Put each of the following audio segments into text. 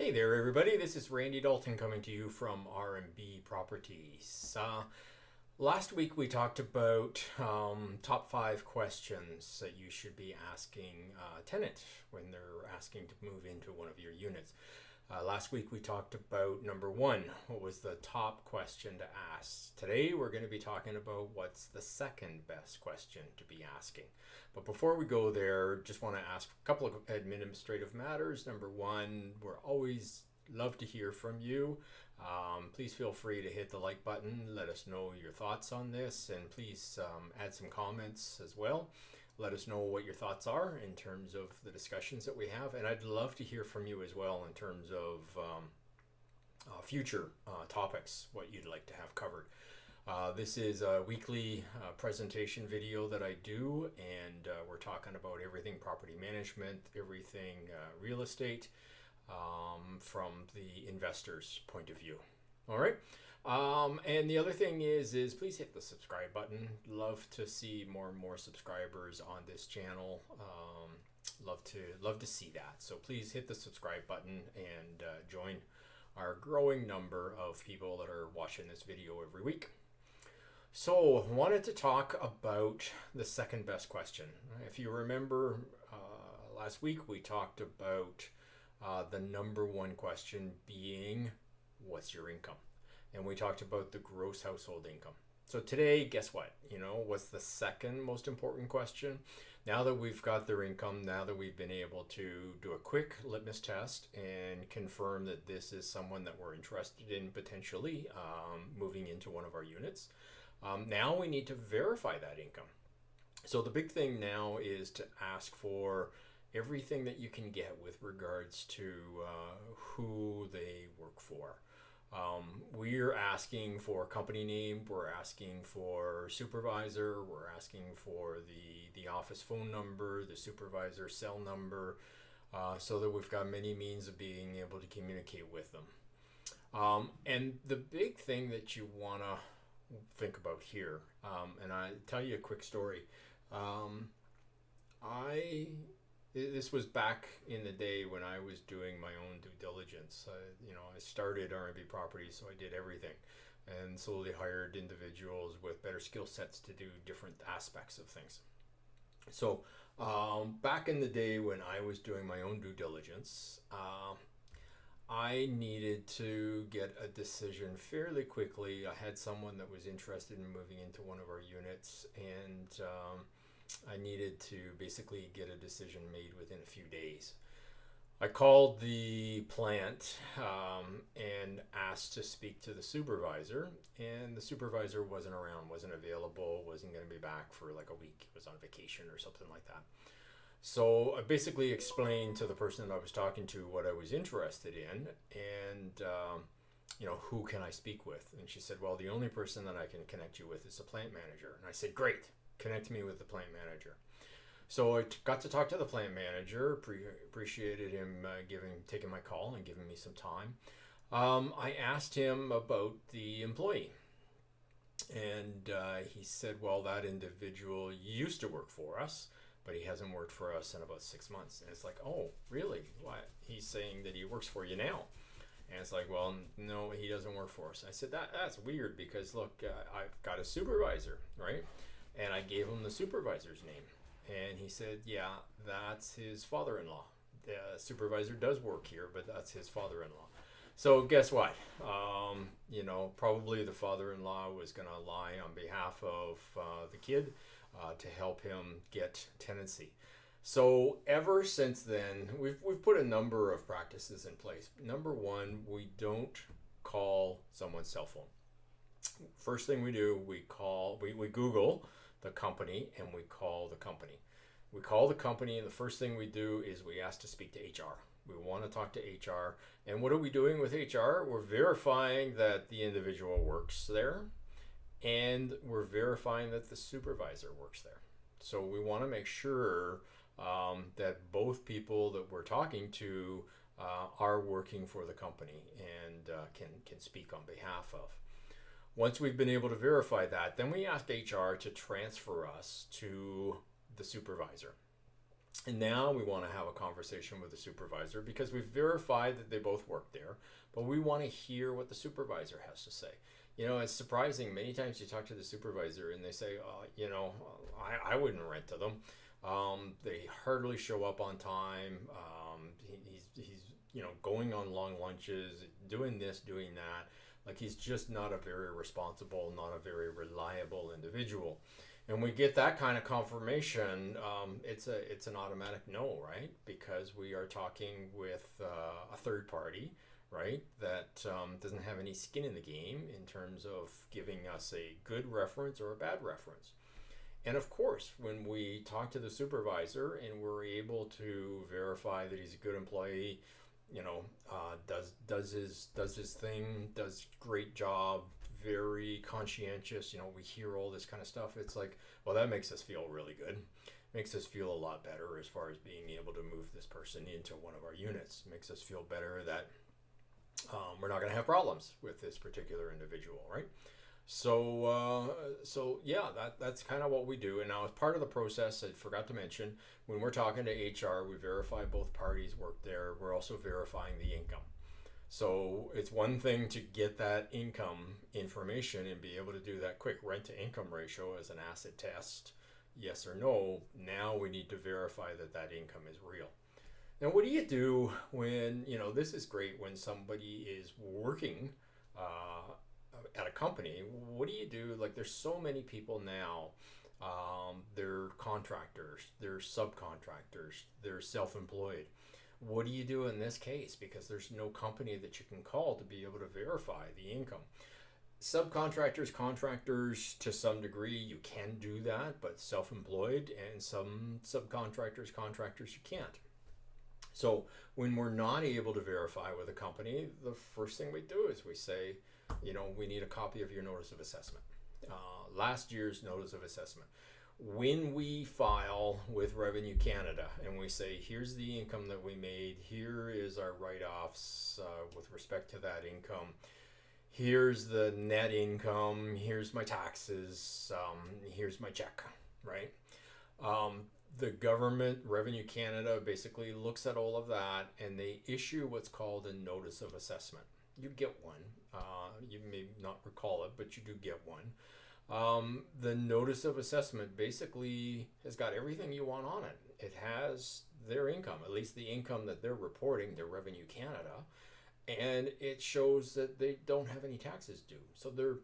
Hey there, everybody. This is Randy Dalton coming to you from R&B Properties. Last week we talked about top 5 questions that you should be asking a tenant when they're asking to move into one of your units. Last week we talked about number 1, what was the top question to ask. Today we're going to be talking about what's the second best question to be asking. But before we go there, just want to ask a couple of administrative matters. Number 1, we're always love to hear from you. Please feel free to hit the like button, let us know your thoughts on this, and please add some comments as well. Let us know what your thoughts are in terms of the discussions that we have, and I'd love to hear from you as well in terms of future topics, what you'd like to have covered. This is a weekly presentation video that I do, and we're talking about everything property management, everything real estate, from the investor's point of view. All right. And the other thing is please hit the subscribe button. Love to see more and more subscribers on this channel. Love to see that. So please hit the subscribe button and join our growing number of people that are watching this video every week. So I wanted to talk about the second best question. If you remember, last week we talked about the number 1 question being, what's your income? And we talked about the gross household income. So today, guess what? What's the second most important question? Now that we've got their income, now that we've been able to do a quick litmus test and confirm that this is someone that we're interested in potentially moving into one of our units, now we need to verify that income. So the big thing now is to ask for everything that you can get with regards to who they work for. We're asking for company name, we're asking for supervisor, we're asking for the office phone number, the supervisor cell number, so that we've got many means of being able to communicate with them. And the big thing that you want to think about here, and I tell you a quick story. This was back in the day when I was doing my own due diligence. I started R&B Properties, so I did everything and slowly hired individuals with better skill sets to do different aspects of things. So back in the day when I was doing my own due diligence, I needed to get a decision fairly quickly. I had someone that was interested in moving into one of our units, and I needed to basically get a decision made within a few days. I called the plant and asked to speak to the supervisor, and the supervisor wasn't around, wasn't available, wasn't going to be back for like a week. He was on vacation or something like that. So I basically explained to the person that I was talking to what I was interested in, and who can I speak with? And she said, well, the only person that I can connect you with is the plant manager. And I said, great. Connect me with the plant manager. So I got to talk to the plant manager. Appreciated him taking my call and giving me some time. I asked him about the employee, and he said, well, that individual used to work for us, but he hasn't worked for us in about 6 months. And it's like, oh, really? What? He's saying that he works for you now. And it's like, well, no, he doesn't work for us. I said, that's weird, because look, I've got a supervisor, right? And I gave him the supervisor's name. And he said, yeah, that's his father-in-law. The supervisor does work here, but that's his father-in-law. So guess what? Probably the father-in-law was going to lie on behalf of the kid to help him get tenancy. So ever since then, we've put a number of practices in place. Number 1, we don't call someone's cell phone. First thing we do, we Google the company, and we call the company. We call the company, and the first thing we do is we ask to speak to HR. We want to talk to HR. And what are we doing with HR? We're verifying that the individual works there, and we're verifying that the supervisor works there. So we want to make sure that both people that we're talking to are working for the company and can speak on behalf of. Once we've been able to verify that, then we ask HR to transfer us to the supervisor. And now we want to have a conversation with the supervisor because we've verified that they both work there, but we want to hear what the supervisor has to say. You know, it's surprising. Many times you talk to the supervisor and they say, I wouldn't rent to them. They hardly show up on time. He's going on long lunches, doing this, doing that. Like he's just not a very responsible, not a very reliable individual. And we get that kind of confirmation, it's an automatic no, right? Because we are talking with a third party, right? That doesn't have any skin in the game in terms of giving us a good reference or a bad reference. And of course, when we talk to the supervisor and we're able to verify that he's a good employee, does his thing, does great job, very conscientious, we hear all this kind of stuff. It's like, well, that makes us feel really good. Makes us feel a lot better as far as being able to move this person into one of our units. Makes us feel better that we're not going to have problems with this particular individual, right? So yeah, that's kind of what we do. And now as part of the process, I forgot to mention, when we're talking to HR, we verify both parties work there. We're also verifying the income. So it's one thing to get that income information and be able to do that quick rent to income ratio as an acid test, yes or no. Now we need to verify that income is real. Now, what do you do when, this is great when somebody is working at a company. What do you do? Like, there's so many people now. They're contractors, they're subcontractors, they're self-employed. What do you do in this case? Because there's no company that you can call to be able to verify the income. Subcontractors, contractors, to some degree, you can do that, but self-employed and some subcontractors, contractors, you can't. So when we're not able to verify with a company, the first thing we do is we say, we need a copy of your notice of assessment, last year's notice of assessment. When we file with Revenue Canada and we say, here's the income that we made, here is our write-offs with respect to that income, here's the net income, here's my taxes, here's my check, right? The government, Revenue Canada, basically looks at all of that and they issue what's called a notice of assessment. You get one. You may not recall it, but you do get one. The notice of assessment basically has got everything you want on it. It has their income, at least the income that they're reporting to Revenue Canada, and it shows that they don't have any taxes due. So they're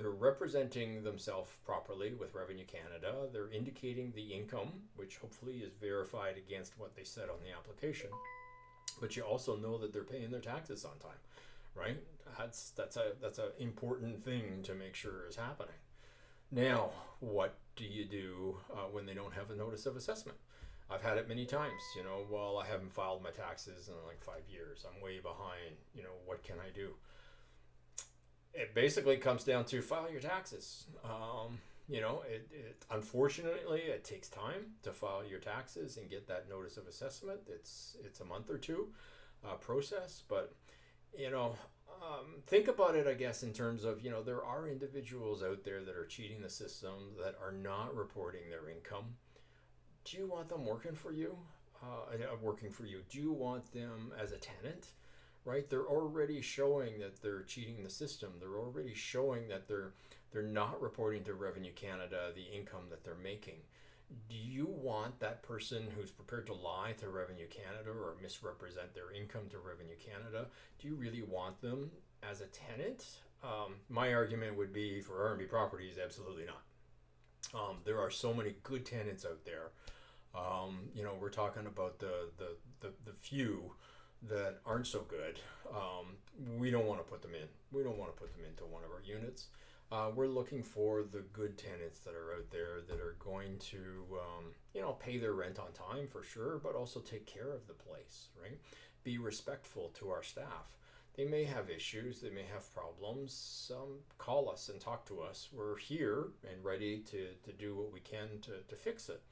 representing themselves properly with Revenue Canada. They're indicating the income, which hopefully is verified against what they said on the application. But you also know that they're paying their taxes on time, right? That's a important thing to make sure is happening. Now, what do you do when they don't have a notice of assessment? I've had it many times. I haven't filed my taxes in like 5 years. I'm way behind. What can I do? It basically comes down to file your taxes. Unfortunately, it takes time to file your taxes and get that notice of assessment. It's a month or two process, but think about it, I guess, in terms of, there are individuals out there that are cheating the system, that are not reporting their income. Do you want them working for you? Do you want them as a tenant? Right? They're already showing that they're cheating the system. They're already showing that they're not reporting to Revenue Canada the income that they're making. Do you want that person who's prepared to lie to Revenue Canada or misrepresent their income to Revenue Canada? Do you really want them as a tenant? My argument would be for R&B Properties, absolutely not. There are so many good tenants out there. We're talking about the few that aren't so good. We don't want to put them in. We don't want to put them into one of our units. We're looking for the good tenants that are out there that are going to, pay their rent on time for sure, but also take care of the place, right? Be respectful to our staff. They may have issues. They may have problems. Call us and talk to us. We're here and ready to do what we can to fix it.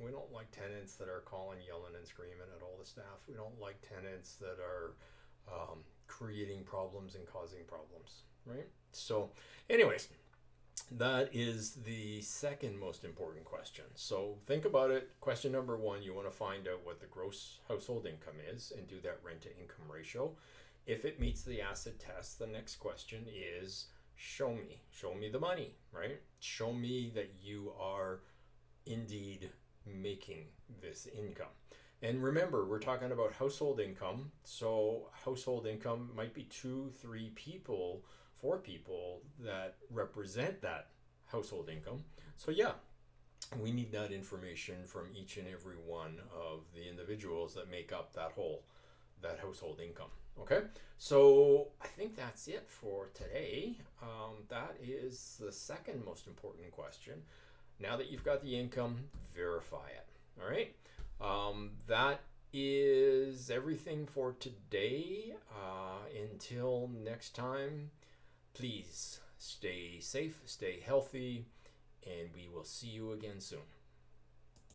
We don't like tenants that are calling, yelling, and screaming at all the staff. We don't like tenants that are creating problems and causing problems, right? So, anyways, That is the second most important question. So think about it. Question number one, you want to find out what the gross household income is and do that rent to income ratio. If it meets the acid test, the next question is show me. Show me the money, right? Show me that you are indeed making this income. And remember, we're talking about household income. So household income might be 2, 3 people, 4 people that represent that household income. So yeah, we need that information from each and every one of the individuals that make up that household income. Okay, so I think that's it for today. That is the second most important question. Now that you've got the income, verify it. All right. That is everything for today. Until next time, please stay safe, stay healthy, and we will see you again soon.